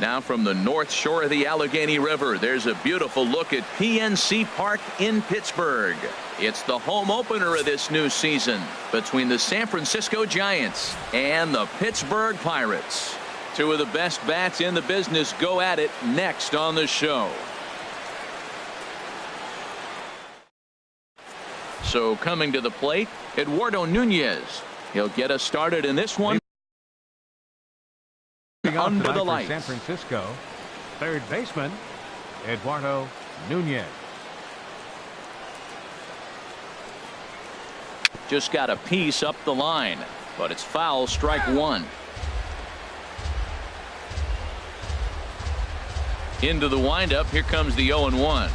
Now from the north shore of the Allegheny River, there's a beautiful look at PNC Park in Pittsburgh. It's the home opener of this new season between the San Francisco Giants and the Pittsburgh Pirates. Two of the best bats in the business go at it next on the show. So coming to the plate, Eduardo Nunez. He'll get us started in this one. Under the lights. San Francisco, third baseman, Eduardo Nunez. Just got a piece up the line, but it's foul, strike one. Into the windup, here comes the 0-1.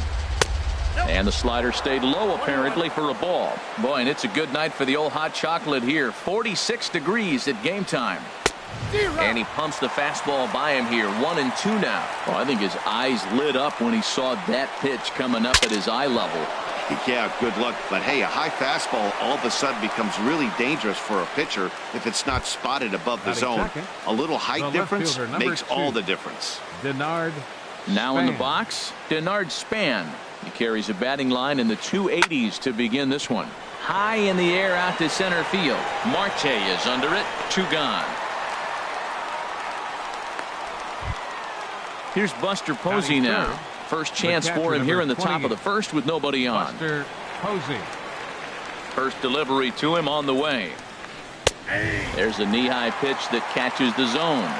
And the slider stayed low apparently for a ball. Boy, and it's a good night for the old hot chocolate here. 46 degrees at game time. And he pumps the fastball by him here. 1-2 now. Well, I think his eyes lit up when he saw that pitch coming up at his eye level. Yeah, good luck. But hey, a high fastball all of a sudden becomes really dangerous for a pitcher if it's not spotted above the zone. A little height difference makes all the difference. Denard now in the box, Denard Span. He carries a batting line in the 280s to begin this one. High in the air out to center field. Marte is under it. 2 gone. Here's Buster Posey now. First chance for him here in the top of the first with nobody on. Buster Posey. First delivery to him on the way. There's a knee-high pitch that catches the zone.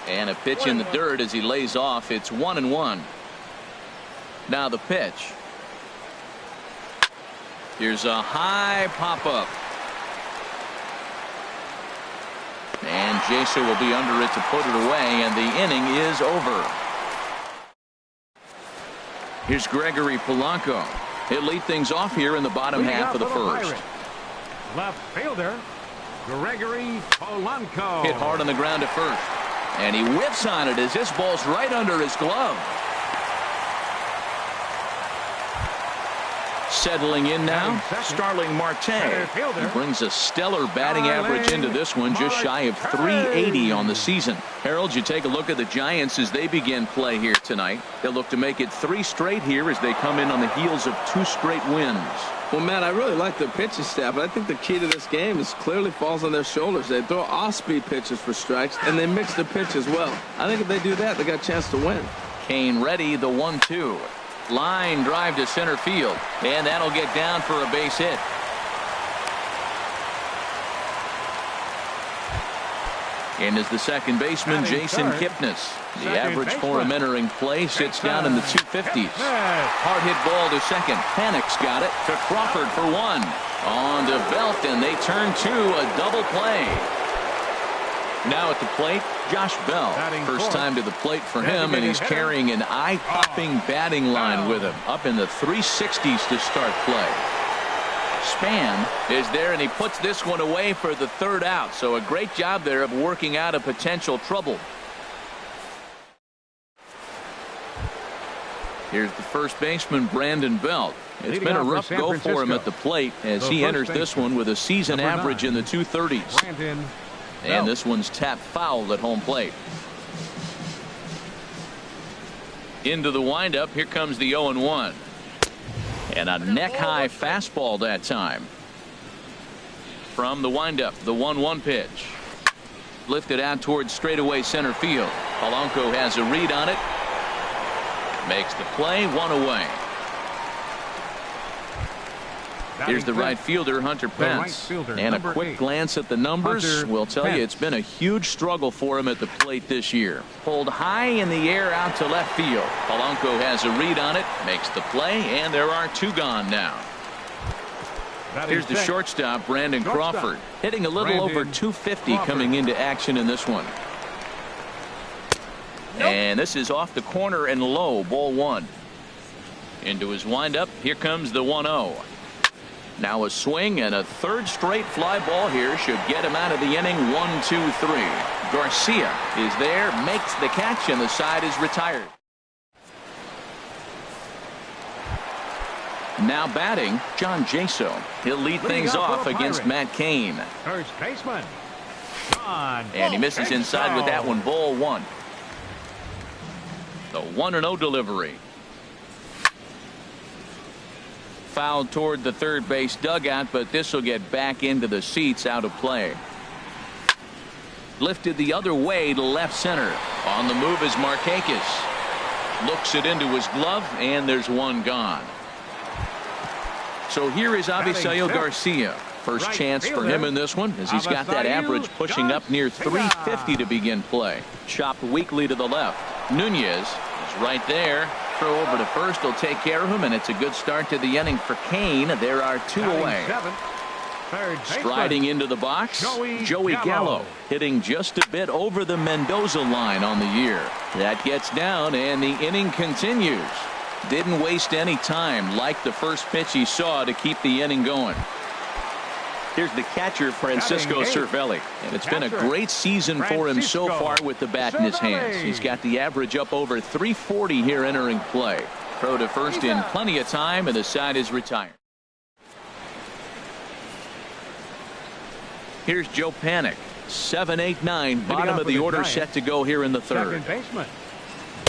And a pitch in the dirt as he lays off. It's 1-1. Now the pitch. Here's a high pop-up. And Jason will be under it to put it away, and the inning is over. Here's Gregory Polanco. He'll lead things off here in the bottom half of the first. Left fielder Gregory Polanco. Hit hard on the ground at first. And he whips on it as this ball's right under his glove. Settling in now, Starling Marte. He brings a stellar batting average into this one, just shy of 380 on the season. Harold, you take a look at the Giants as they begin play here tonight. They'll look to make it 3 straight here as they come in on the heels of 2 straight wins. Well, Matt, I really like their pitching staff, but I think the key to this game is clearly falls on their shoulders. They throw off-speed pitches for strikes, and they mix the pitch as well. I think if they do that, they got a chance to win. Kane ready, the 1-2. Line drive to center field, and that'll get down for a base hit. In is the second baseman, Jason Kipnis. The average for him entering play sits down in the 250s. Hard hit ball to second. Panic's got it to Crawford for 1. On to Belt, and they turn to a double play. Now at the plate, Josh Bell. First time to the plate for him, and he's carrying an eye-popping batting line with him. Up in the 360s to start play. Span is there, and he puts this one away for the 3rd out. So a great job there of working out a potential trouble. Here's the first baseman, Brandon Belt. It's been a rough go for him at the plate as he enters this one with a season average in the 230s. And this one's tapped foul at home plate. Into the windup, here comes the 0-1. And a neck-high fastball that time. From the windup, the 1-1 pitch. Lifted out towards straightaway center field. Polanco has a read on it. Makes the play, 1 away. Here's the right fielder, Hunter Pence. And a quick glance at the numbers will tell you it's been a huge struggle for him at the plate this year. Pulled high in the air out to left field. Polanco has a read on it, makes the play, and there are 2 gone now. Here's the shortstop, Brandon Crawford, hitting a little over 250 coming into action in this one. And this is off the corner and low, ball 1. Into his windup, here comes the 1-0. Now a swing and a 3rd straight fly ball here should get him out of the inning. 1-2-3. Garcia is there, makes the catch, and the side is retired. Now batting, John Jaso. He'll lead things off against Matt Cain. First baseman, And he misses inside with that one. Ball one. The 1-0 delivery. Fouled toward the third base dugout, but this will get back into the seats, out of play. Lifted the other way to left center. On the move is Markakis. Looks it into his glove, and there's one gone. So here is Avisail Garcia. First chance for him in this one, as he's got that average pushing up near 350 to begin play. Chopped weakly to the left. Nunez is right there. Throw over to first will take care of him, and it's a good start to the inning for Kane. There are two away. Striding into the box, Joey Gallo, hitting just a bit over the Mendoza line on the year. That gets down, and the inning continues. Didn't waste any time, like the first pitch he saw, to keep the inning going. Here's the catcher, Francisco Cervelli, and it's been a great season for him so far with the bat in his hands. He's got the average up over 340 here entering play. Throw to first in plenty of time, and the side is retired. Here's Joe Panik. 7, 8, 9, bottom of the order, set to go here in the third.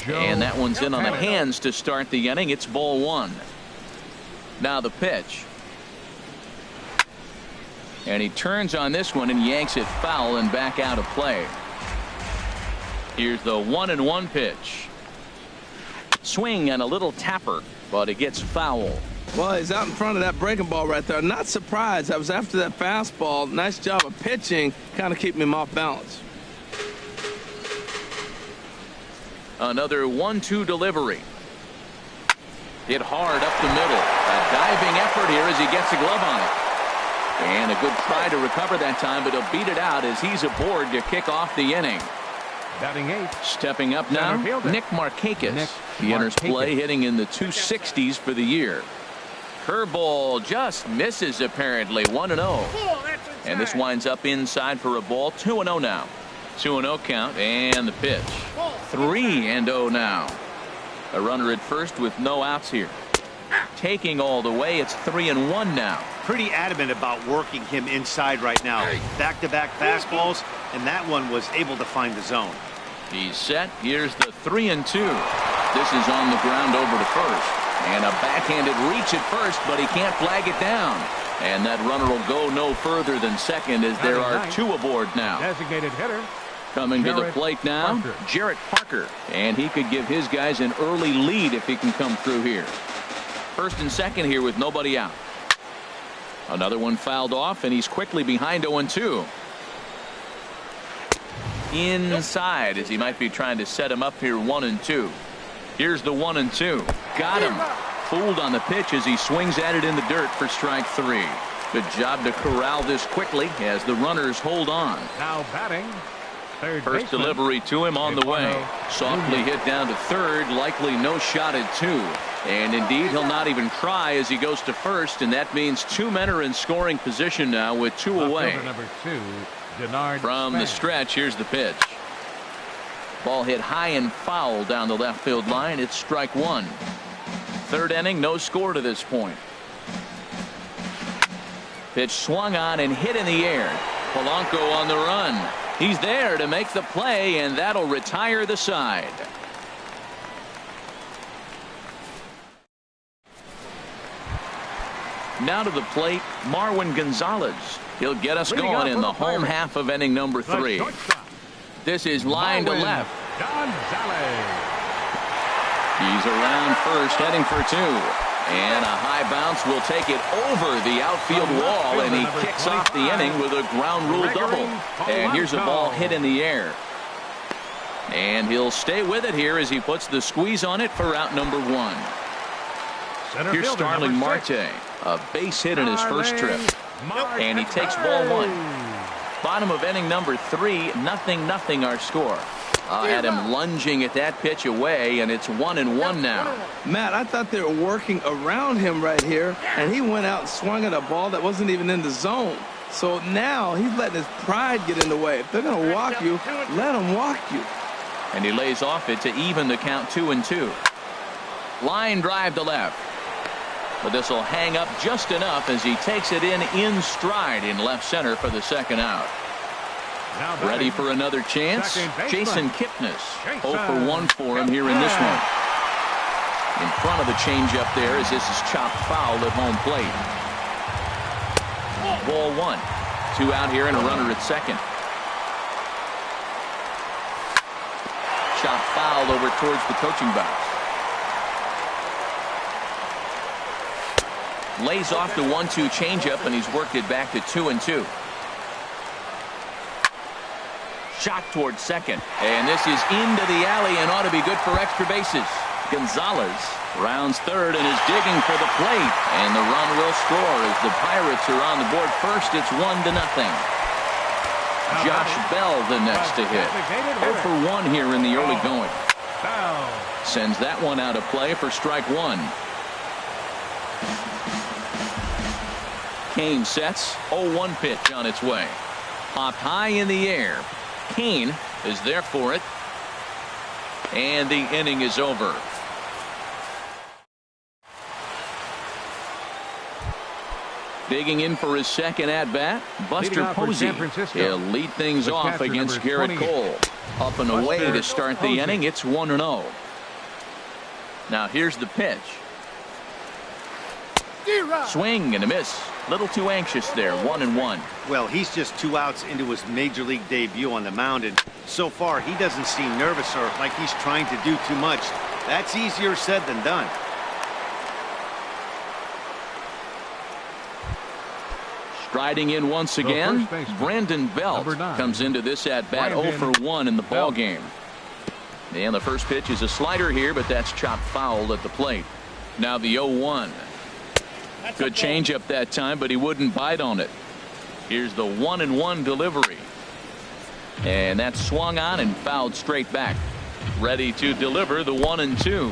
And that one's in on the hands to start the inning. It's ball one. Now the pitch. And he turns on this one and yanks it foul and back out of play. Here's the 1-1 pitch. Swing and a little tapper, but it gets foul. Well, he's out in front of that breaking ball right there. Not surprised. I was after that fastball. Nice job of pitching, kind of keeping him off balance. Another 1-2 delivery. Hit hard up the middle. A diving effort here as he gets a glove on it. And a good try to recover that time, but he'll beat it out as he's aboard to kick off the inning. Batting eighth. Stepping up now, Nick Markakis. He enters play hitting in the 260s for the year. Curveball just misses apparently. 1-0. And this winds up inside for a ball. 2-0 now. 2-0 count, and the pitch. 3-0 now. A runner at first with no outs here. Taking all the way. It's 3-1 now. Pretty adamant about working him inside right now. Back-to-back fastballs, and that one was able to find the zone. He's set. Here's the 3-2. This is on the ground over to first. And a backhanded reach at first, but he can't flag it down. And that runner will go no further than second as there are two aboard now. Designated hitter. Coming to the plate now, Jarrett Parker. And he could give his guys an early lead if he can come through here. First and second here with nobody out. Another one fouled off, and he's quickly behind 0-2. Inside as he might be trying to set him up here. 1-2. Here's the 1-2. Got him. Fooled on the pitch as he swings at it in the dirt for strike three. Good job to corral this quickly as the runners hold on. Now batting. First delivery to him on the way. Softly hit down to third. Likely no shot at two. And indeed, he'll not even try as he goes to first, and that means two men are in scoring position now with two away. From the stretch, here's the pitch. Ball hit high and foul down the left field line. It's strike one. Third inning, no score to this point. Pitch swung on and hit in the air. Polanco on the run. He's there to make the play, and that'll retire the side. Now to the plate, Marwin Gonzalez. He'll get us going in the home half of inning number 3. This is line to left. He's around first, heading for two. And a high bounce will take it over the outfield wall, and he kicks off the inning with a ground rule double. And here's a ball hit in the air. And he'll stay with it here as he puts the squeeze on it for out number 1. Here's Starling Marte. A base hit in his first trip. And he takes ball 1. Bottom of inning number 3, 0-0 our score. Had him lunging at that pitch away, and it's 1-1 now. Matt, I thought they were working around him right here, and he went out and swung at a ball that wasn't even in the zone. So now he's letting his pride get in the way. If they're going to walk you, let them walk you. And he lays off it to even the count 2-2. Line drive to left. But this will hang up just enough as he takes it in stride in left center for the second out. Ready for another chance? Jason Kipnis. 0 for 1 for him here in this one. In front of the changeup there as this is chopped foul at home plate. Ball 1. 2 out here and a runner at second. Chopped foul over towards the coaching box. Lays off the 1-2 changeup and he's worked it back to 2-2. Shot towards second, and this is into the alley and ought to be good for extra bases. Gonzalez rounds third and is digging for the plate, and the run will score as the Pirates are on the board first. It's 1-0. Josh Bell the next to hit. 0 for 1 here in the early going. Sends that one out of play for strike 1. Kane sets. 0-1 pitch on its way. Popped high in the air. Kane is there for it. And the inning is over. Digging in for his second at-bat, Buster Posey. He'll lead things off against Garrett Cole. Up and away to start the inning. It's 1-0. Now here's the pitch. Swing and a miss. Little too anxious there. 1-1. Well, he's just 2 outs into his major league debut on the mound, and so far he doesn't seem nervous or like he's trying to do too much. That's easier said than done. Striding in once again, Brandon Belt comes into this at-bat 0 for 1 in the ball game. And the first pitch is a slider here, but that's chopped foul at the plate. Now the 0-1. Good changeup that time, but he wouldn't bite on it. Here's the 1-1 delivery. And that's swung on and fouled straight back. Ready to deliver the 1-2.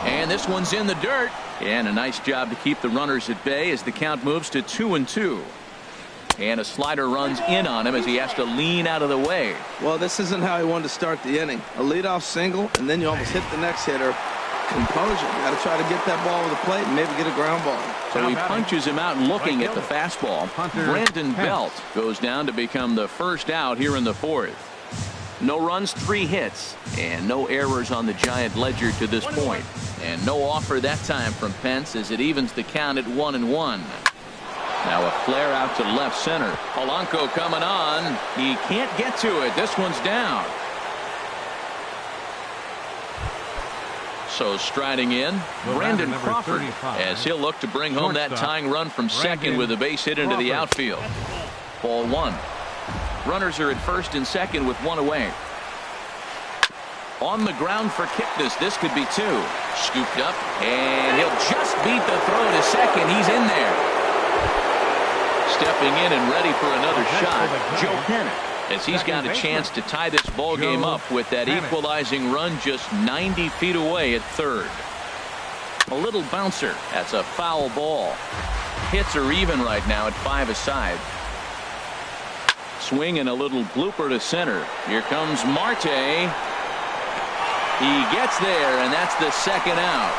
And this one's in the dirt. And a nice job to keep the runners at bay as the count moves to 2-2. And a slider runs in on him as he has to lean out of the way. Well, this isn't how he wanted to start the inning. A leadoff single, and then you almost hit the next hitter. Composure. You got to try to get that ball to the plate and maybe get a ground ball. So he punches him out looking at the fastball. Brandon Belt goes down to become the first out here in the 4th. No runs, 3 hits, and no errors on the Giant ledger to this point. And no offer that time from Pence as it evens the count at 1-1. Now a flare out to left center. Polanco coming on. He can't get to it. This one's down. So striding in, Brandon Crawford, as he'll look to bring home that tying run from second with a base hit into the outfield. Ball 1. Runners are at first and second with 1 away. On the ground for Kipnis. This could be 2. Scooped up, and he'll just beat the throw to second. He's in there. Stepping in and ready for another shot, Joe Panik, as he's got a chance to tie this ball game up with that equalizing run just 90 feet away at third. A little bouncer. That's a foul ball. Hits are even right now at 5 aside. Swing and a little blooper to center. Here comes Marte. He gets there, and that's the second out.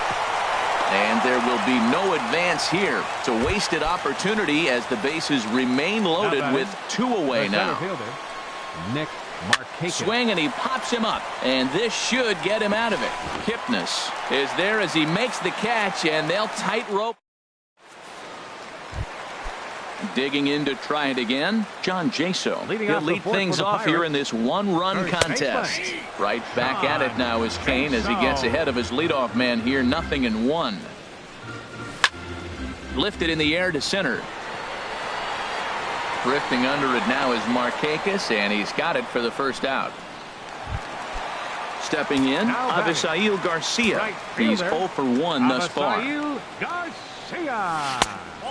And there will be no advance here. It's a wasted opportunity as the bases remain loaded with 2 away now. Swing, and he pops him up, and this should get him out of it. Kipnis is there as he makes the catch, and they'll tightrope. Digging in to try it again, John Jaso. He'll lead things off here in this 1-run contest. Right back at it now is Kane as he gets ahead of his leadoff man here. 0-1. Lifted in the air to center. Drifting under it now is Markakis, and he's got it for the first out. Stepping in, Avisail Garcia. He's 0 for 1 thus far.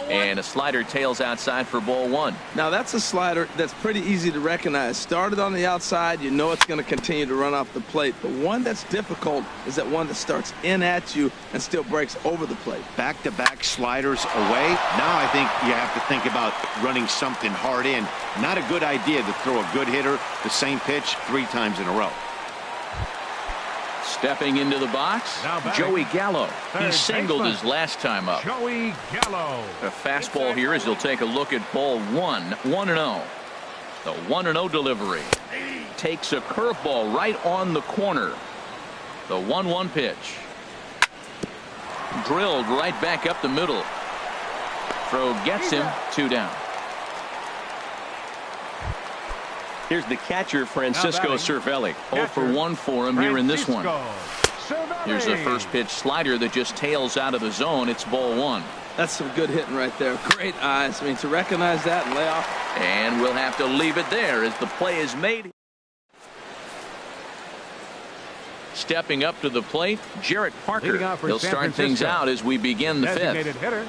And a slider tails outside for ball 1. Now that's a slider that's pretty easy to recognize. Started on the outside, you know it's going to continue to run off the plate. The one that's difficult is that one that starts in at you and still breaks over the plate. Back-to-back sliders away. Now I think you have to think about running something hard in. Not a good idea to throw a good hitter the same pitch 3 times in a row. Stepping into the box, Joey Gallo. He singled his last time up. Joey Gallo. A fastball here as he'll take a look at ball 1. 1-0. The 1-0 delivery. Takes a curveball right on the corner. The 1-1 pitch. Drilled right back up the middle. Throw gets him 2 down. Here's the catcher, Francisco Cervelli. 0 for 1 for him here in this one. Here's the first pitch slider that just tails out of the zone. It's ball 1. That's some good hitting right there. Great eyes. I mean, to recognize that and lay off. And we'll have to leave it there as the play is made. Stepping up to the plate, Jarrett Parker. He'll start things out as we begin the 5th. Designated hitter,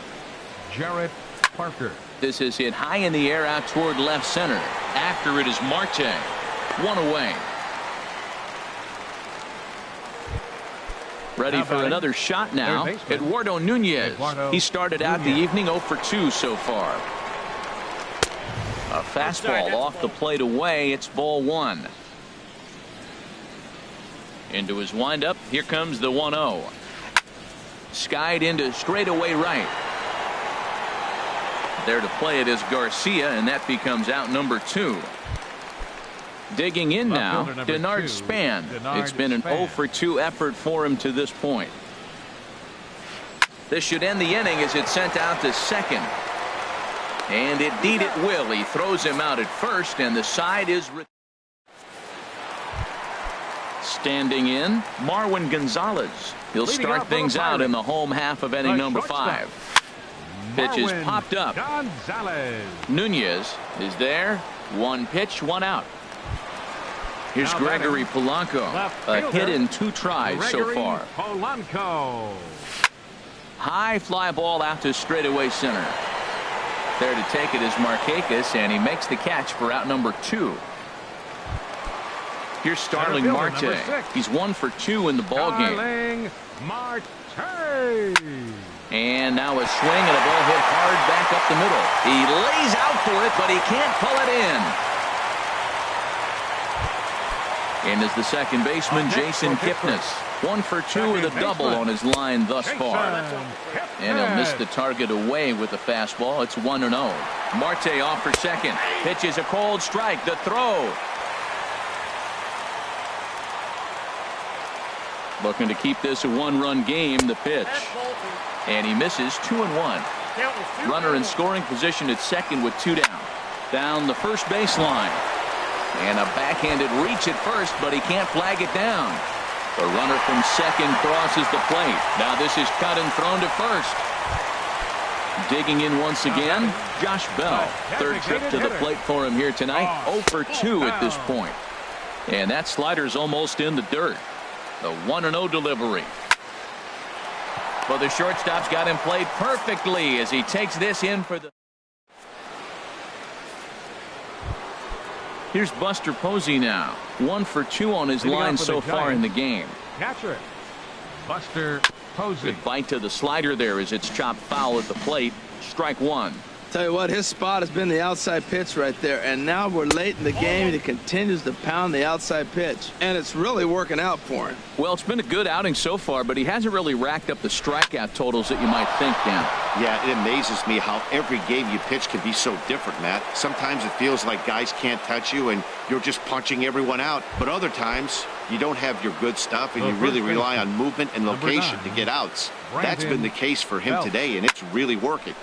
Jarrett Parker. This is hit high in the air out toward left center. After it is Marte. 1 away. Ready for another shot now. Eduardo Nunez. He started out the evening 0 for 2 so far. A fastball off the plate away. It's ball 1. Into his windup. Here comes the 1-0. Skied into straightaway right. There to play it is Garcia, and that becomes out number 2. Digging in now, Denard Span. It's been an 0 for 2 effort for him to this point. This should end the inning as it's sent out to second. And indeed it will. He throws him out at first, and the side is... Standing in, Marwin Gonzalez. He'll start things out in the home half of inning number 5. Pitch is popped up. Nunez is there. 1 pitch, 1 out. Here's Gregory Polanco. A hit in 2 tries so far. High fly ball out to straightaway center. There to take it is Markakis, and he makes the catch for out number 2. Here's Starling Marte. He's 1 for 2 in the ballgame. And now a swing and a ball hit hard back up the middle. He lays out for it, but he can't pull it in. And is the second baseman, Jason Kipnis. 1 for 2 with a double on his line thus far. And he'll miss the target away with a fastball. It's 1-0. Marte off for second. Pitches a cold strike. The throw. Looking to keep this a 1-run game. The pitch. And he misses. 2-1. Runner in scoring position at second with 2 down. Down the first baseline. And a backhanded reach at first, but he can't flag it down. The runner from second crosses the plate. Now this is cut and thrown to first. Digging in once again, Josh Bell. Third trip to the plate for him here tonight. 0 for 2 at this point. And that slider's almost in the dirt. The 1-0 delivery. Well, the shortstop's got him played perfectly as he takes this in for the... Here's Buster Posey now. 1 for 2 on his line so far in the game. Catcher, Buster Posey. Good bite to the slider there as it's chopped foul at the plate. Strike 1. Tell you what, his spot has been the outside pitch right there, and now we're late in the game and he continues to pound the outside pitch, and it's really working out for him. Well, it's been a good outing so far, but he hasn't really racked up the strikeout totals that you might think, Dan. Yeah, it amazes me how every game you pitch can be so different, Matt. Sometimes it feels like guys can't touch you and you're just punching everyone out, but other times you don't have your good stuff and you really rely on movement and location to get outs. That's been the case for him today, and it's really working.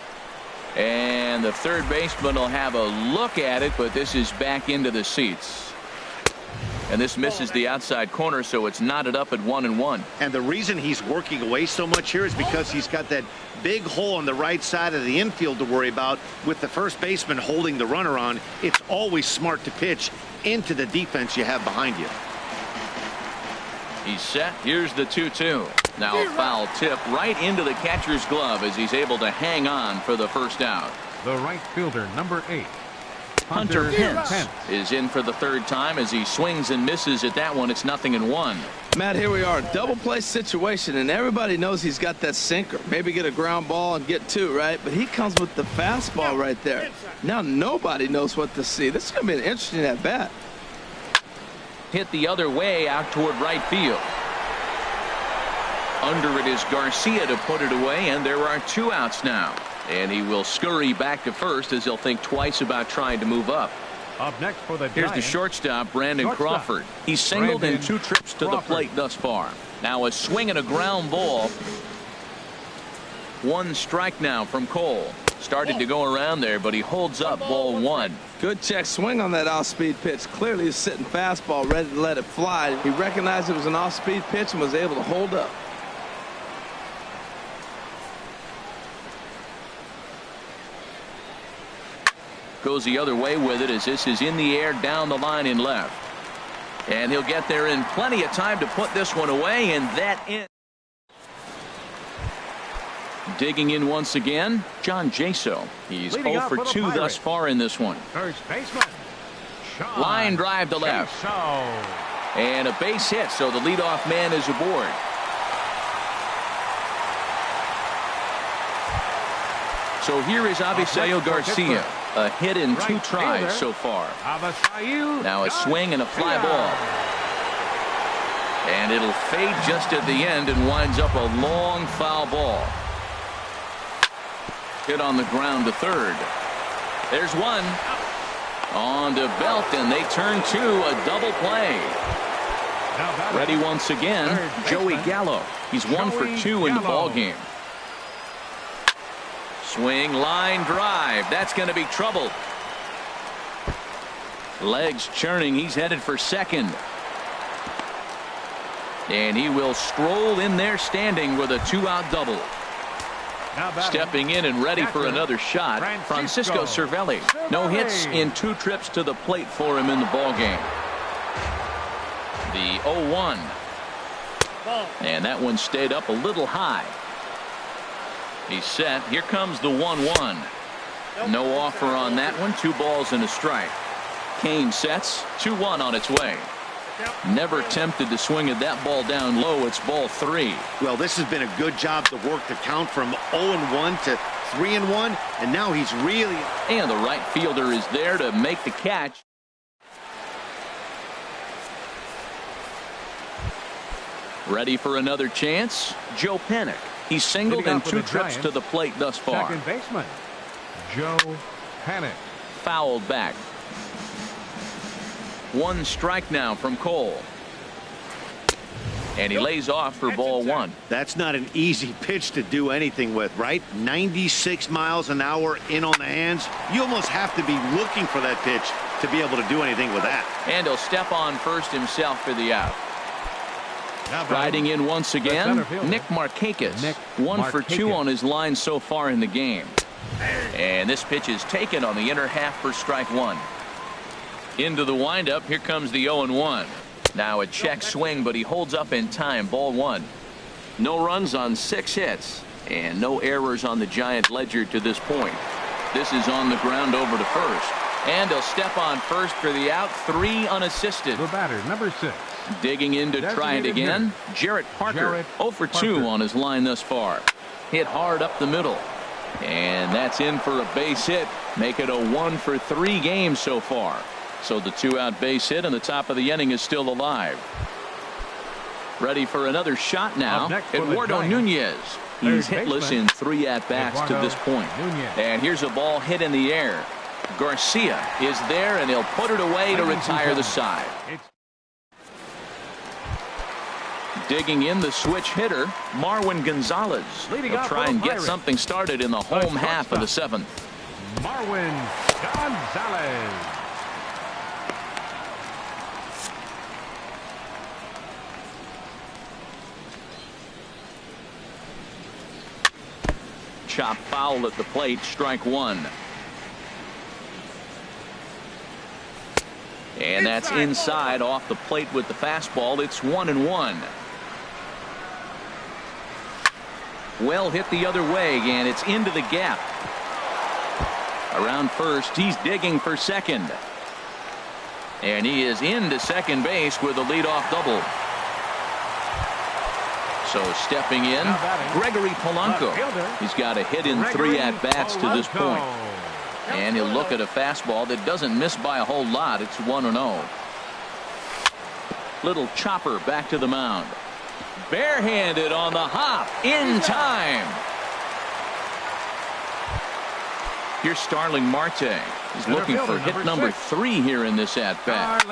And the third baseman will have a look at it, but this is back into the seats. And this misses the outside corner, so it's knotted up at 1-1. And the reason he's working away so much here is because he's got that big hole on the right side of the infield to worry about. With the first baseman holding the runner on, it's always smart to pitch into the defense you have behind you. He's set. Here's the 2-2. Now a foul tip right into the catcher's glove as he's able to hang on for the first out. The right fielder, number 8. Hunter Pence is in for the third time as he swings and misses at that one. It's 0-1. Matt, here we are, double play situation, and everybody knows he's got that sinker. Maybe get a ground ball and get 2, right? But he comes with the fastball right there. Now nobody knows what to see. This is going to be an interesting at bat. Hit the other way out toward right field. Under it is Garcia to put it away, and there are 2 outs now. And he will scurry back to first as he'll think twice about trying to move up. Up next for the Here's the Giants, shortstop, Brandon Shortstop. Crawford. He's singled in Brandon 2 trips to the Crawford. plate thus far. Now a swing and a ground ball. 1 strike now from Cole. Started to go around there, but he holds up ball 1. Good check swing on that off-speed pitch. Clearly he's sitting fastball ready to let it fly. He recognized it was an off-speed pitch and was able to hold up. Goes the other way with it as this is in the air down the line in left. And he'll get there in plenty of time to put this one away, and that in. Digging in once again, John Jaso. He's Leading 0 off for for the 2 thus Pirates. far in this one. First baseman, Sean Line drive to left. Jaso. And a base hit, so the leadoff man is aboard. So here is Avisail Garcia. A hit in 2 Right tries fielder. so far. Avisail Now a swing and a fly Garcia. ball. And it'll fade just at the end and winds up a long foul ball. Hit on the ground to third. There's one. On to Belt, and they turn to a double play. Now batting, Ready once again, third Joey baseman, Gallo. He's 1 for Joey 2 in the Gallo. ball game. Swing, line drive. That's going to be trouble. Legs churning. He's headed for second. And he will stroll in there standing with a 2-out double. now batting, Stepping in and ready for catcher, another shot, Francisco Cervelli. No hits in 2 trips to the plate for him in the ball game. The 0-1. And that one stayed up a little high. He's set. Here comes the 1-1. No offer on that one. 2 balls and a strike. Kane sets. 2-1 on its way. Never tempted to swing at that ball down low. It's ball 3. Well, this has been a good job to work the count from 0-1 to 3-1, and now he's really. And the right fielder is there to make the catch. Ready for another chance? Joe Panik. He's singled Leading in off for 2 the trips to Giants, the plate thus far. second baseman, Joe Panik. Fouled back. 1 strike now from Cole. And he lays off for ball 1. That's not an easy pitch to do anything with, right? 96 miles an hour in on the hands. You almost have to be looking for that pitch to be able to do anything with that. And he'll step on first himself for the out. Now batting, Riding in once again, center fielder, Nick Markakis. Nick 1 for 2 Markakis. on his line so far in the game. And this pitch is taken on the inner half for strike 1. Into the windup. Here comes the 0-1. Now a check swing, but he holds up in time. Ball 1. No runs on 6 hits. And no errors on the Giant ledger to this point. This is on the ground over to first. And he'll step on first for the out. 3 unassisted. the batter, number 6. Digging in to try it Designated again. Jarrett Parker. Jarrett 0 for 2 Parker. on his line thus far. Hit hard up the middle. And that's in for a base hit. Make it a 1 for 3 game so far. So the 2-out base hit and the top of the inning is still alive. Ready for another shot now. Up next for the Eduardo Giants, Nunez. He's third hitless baseman, in 3 at-bats to Eduardo this point. Nunez. And here's a ball hit in the air. Garcia is there, and he'll put it away to retire the side. It's Digging in the switch hitter, Marwin Gonzalez. Leading He'll off try for the and get Pirates, something started in the home half of the 7th. Marwin Gonzalez. Chop foul at the plate, strike 1. And that's inside off the plate with the fastball. It's 1-1. Well hit the other way, and it's into the gap. Around first, he's digging for second. And he is into second base with a leadoff double. So stepping in, Gregory Polanco. He's got a hit in 3 at-bats to this point. And he'll look at a fastball that doesn't miss by a whole lot. It's 1-0. Little chopper back to the mound. Barehanded on the hop in time. Here's Starling Marte. He's looking for hit number 3 here in this at-bat.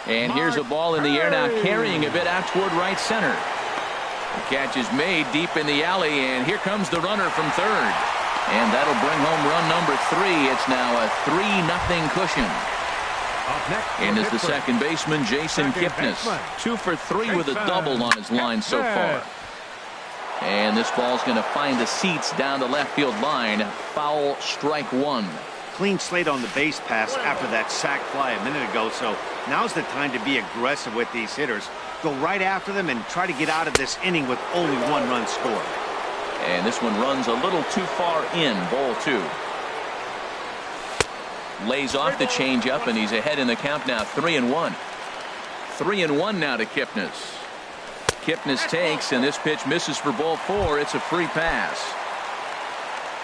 And here's a ball in the air now, carrying a bit out toward right center. The catch is made deep in the alley, and here comes the runner from third. And that'll bring home run number 3. It's now a 3-0 cushion. In is the second baseman, Jason Kipnis. 2 for 3 with a double on his line so far. And this ball's going to find the seats down the left field line. Foul, strike 1. Clean slate on the base pass after that sac fly a minute ago, so now's the time to be aggressive with these hitters. Go right after them and try to get out of this inning with only 1 run scored. And this one runs a little too far in. Ball 2. Lays off the changeup, and he's ahead in the count now. 3-1. 3-1 now to Kipnis. Kipnis takes, and this pitch misses for ball 4. It's a free pass.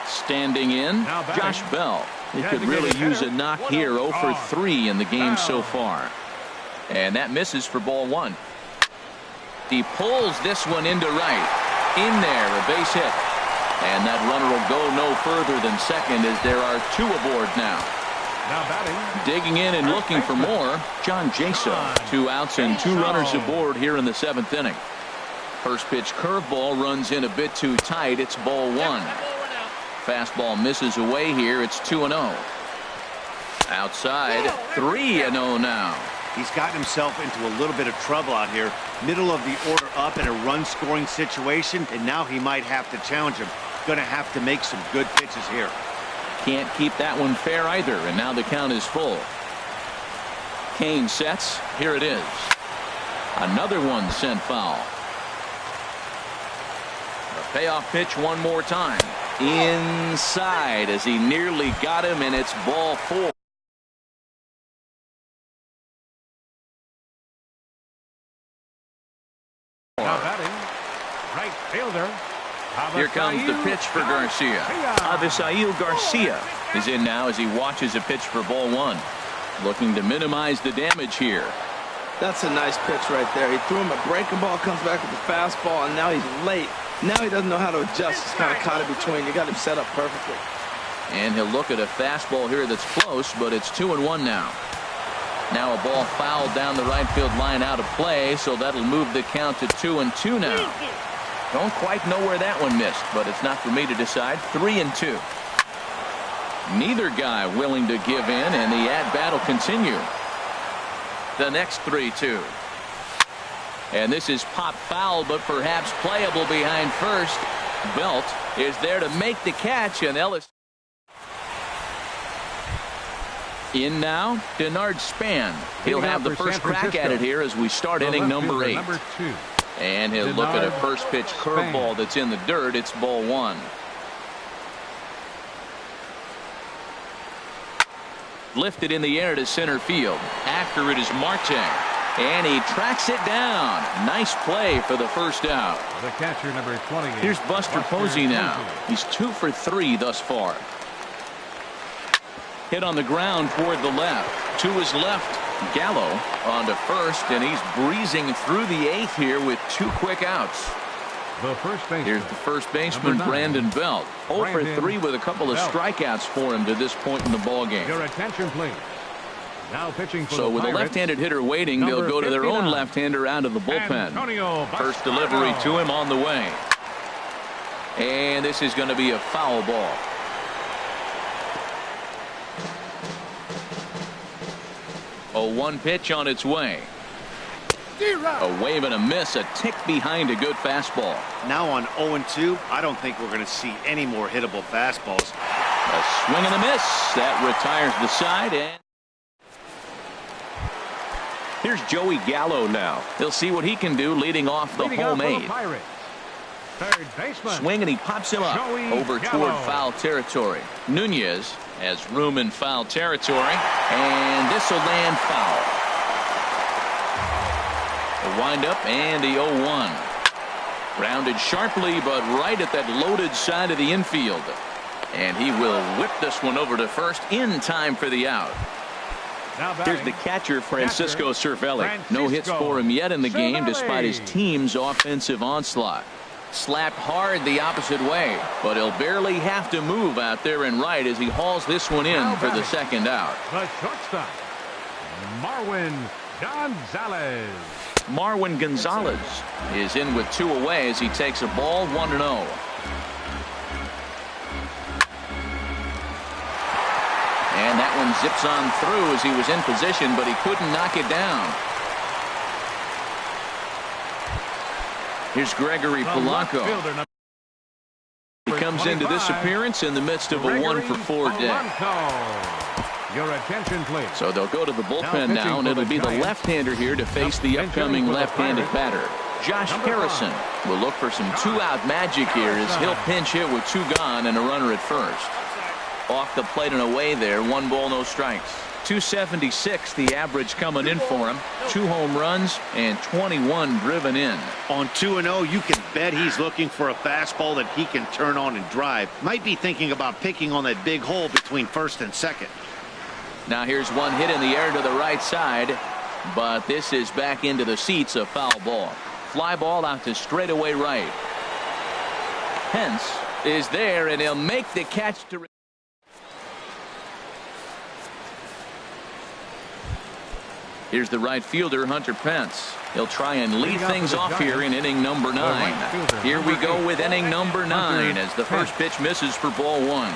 Standing in, Josh Bell. He could really use a knock here. 0 for 3 in the game so far. And that misses for ball 1. He pulls this one into right. In there, a base hit. And that runner will go no further than second as there are 2 aboard now. Digging in and looking for more, John Jaso. 2 outs and 2 runners aboard here in the 7th inning. First pitch curveball runs in a bit too tight. It's ball 1. Fastball misses away here. It's 2-0. Outside, 3-0 now. He's gotten himself into a little bit of trouble out here. Middle of the order up in a run-scoring situation, and now he might have to challenge him. Going to have to make some good pitches here. Can't keep that one fair either, and now the count is full. Kane sets. Here it is. Another one sent foul. The payoff pitch one more time. Inside as he nearly got him, and it's ball 4. Now batting, right fielder. Here comes the pitch for Garcia. Avisail Garcia is in now as he watches a pitch for ball 1. Looking to minimize the damage here. That's a nice pitch right there. He threw him a breaking ball, comes back with the fastball, and now he's late. Now he doesn't know how to adjust. He's kind of caught in between. You got him set up perfectly. And he'll look at a fastball here that's close, but it's 2-1 now. Now a ball fouled down the right field line out of play, so that'll move the count to 2-2 now. Don't quite know where that one missed, but it's not for me to decide. 3-2. Neither guy willing to give in, and the at-bat will continue. The next 3-2. And this is pop foul, but perhaps playable behind first. Belt is there to make the catch, and Ellis. In now, Denard Span. He'll have the first crack at it here as we start inning number 8. And he'll look at a first pitch curveball that's in the dirt. It's ball 1. Lifted in the air to center field. After it is Marte. And he tracks it down. Nice play for the first out. The catcher, number 20. Here's Buster Posey now. He's 2 for 3 thus far. Hit on the ground toward the left. To his left, Gallo on to first, and he's breezing through the 8th here with 2 quick outs. The first baseman. Here's the first baseman, Brandon Belt. 0 for 3 with a couple of strikeouts for him to this point in the ballgame. Your attention, please. Now pitching for so with Pirates, a left-handed hitter waiting, they'll go to their own left-hander out of the bullpen. First delivery to him on the way. And this is going to be a foul ball. A 1 pitch on its way. A wave and a miss, a tick behind a good fastball. Now on 0-2, I don't think we're going to see any more hittable fastballs. A swing and a miss. That retires the side. And here's Joey Gallo now. He'll see what he can do leading off the home 8. Third baseman. Swing and he pops him up Joey over Gallo. toward foul territory. Nunez has room in foul territory, and this will land foul. The windup and the 0-1. Rounded sharply, but right at that loaded side of the infield. And he will whip this one over to first in time for the out. Here's the catcher, Francisco Cervelli. No hits for him yet in the game despite his team's offensive onslaught. Slapped hard the opposite way, but he'll barely have to move out there in right as he hauls this one in for the second out. The shortstop, Marwin Gonzalez. Marwin Gonzalez is in with 2 away as he takes a ball 1-0. And that one zips on through as he was in position, but he couldn't knock it down. Here's Gregory Polanco. He comes into this appearance in the midst of a 1-for-4 day. Your attention, please. So they'll go to the bullpen now, and it'll be the left-hander here to face the upcoming left-handed batter. Josh Harrison will look for some 2-out magic here as he'll pinch hit with 2 gone and a runner at first. Off the plate and away there, 1 ball, no strikes. 276 the average coming in for him. 2 home runs and 21 driven in. On 2-0, you can bet he's looking for a fastball that he can turn on and drive. Might be thinking about picking on that big hole between first and second. Now here's one hit in the air to the right side, but this is back into the seats, a foul ball. Fly ball out to straightaway right. Pence is there, and he'll make the catch to... Here's the right fielder, Hunter Pence. He'll try and lead things off here in inning number 9. Here we go with inning number 9 as the first pitch misses for ball 1.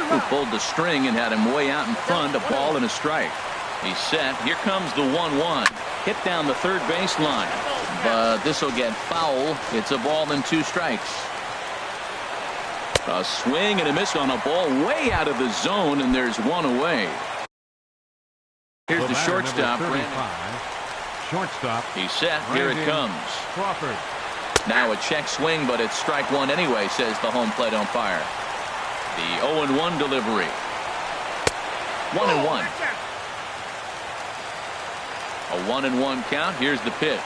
Who pulled the string and had him way out in front, a ball and a strike. He's set. Here comes the 1-1. Hit down the third baseline, but this will get foul. It's a ball and 2 strikes. A swing and a miss on a ball way out of the zone, and there's 1 away. Here's the shortstop. He's set. Here it comes. Crawford. Now a check swing, but it's strike 1 anyway, says the home plate umpire. The 0-1 delivery. 1-1. A 1-1 count. Here's the pitch.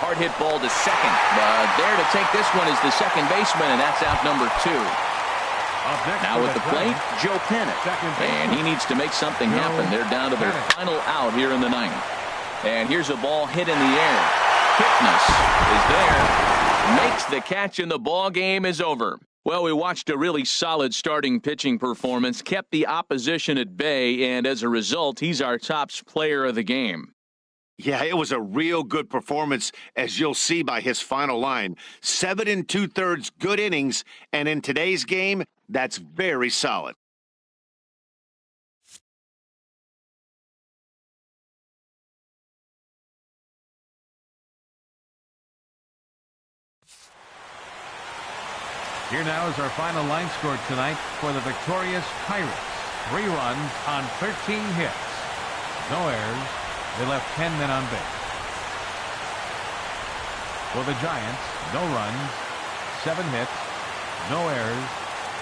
Hard hit ball to second, but there to take this one is the second baseman, and that's out number 2. Now at the plate, Joe Panic, and he needs to make something happen. They're down to their final out here in the 9th. And here's a ball hit in the air. Kipnis is there, makes the catch, and the ball game is over. Well, we watched a really solid starting pitching performance, kept the opposition at bay, and as a result, he's our top player of the game. Yeah, it was a real good performance, as you'll see by his final line. 7 2/3 good innings, and in today's game, that's very solid. Here now is our final line score tonight for the victorious Pirates. 3 runs on 13 hits. No errors. They left 10 men on base. For the Giants, no runs, 7 hits, no errors.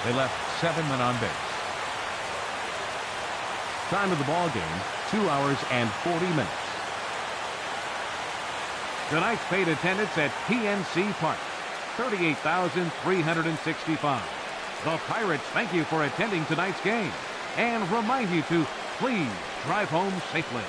They left 7 men on base. Time of the ball game, 2 hours and 40 minutes. Tonight's paid attendance at PNC Park, 38,365. The Pirates thank you for attending tonight's game and remind you to please drive home safely.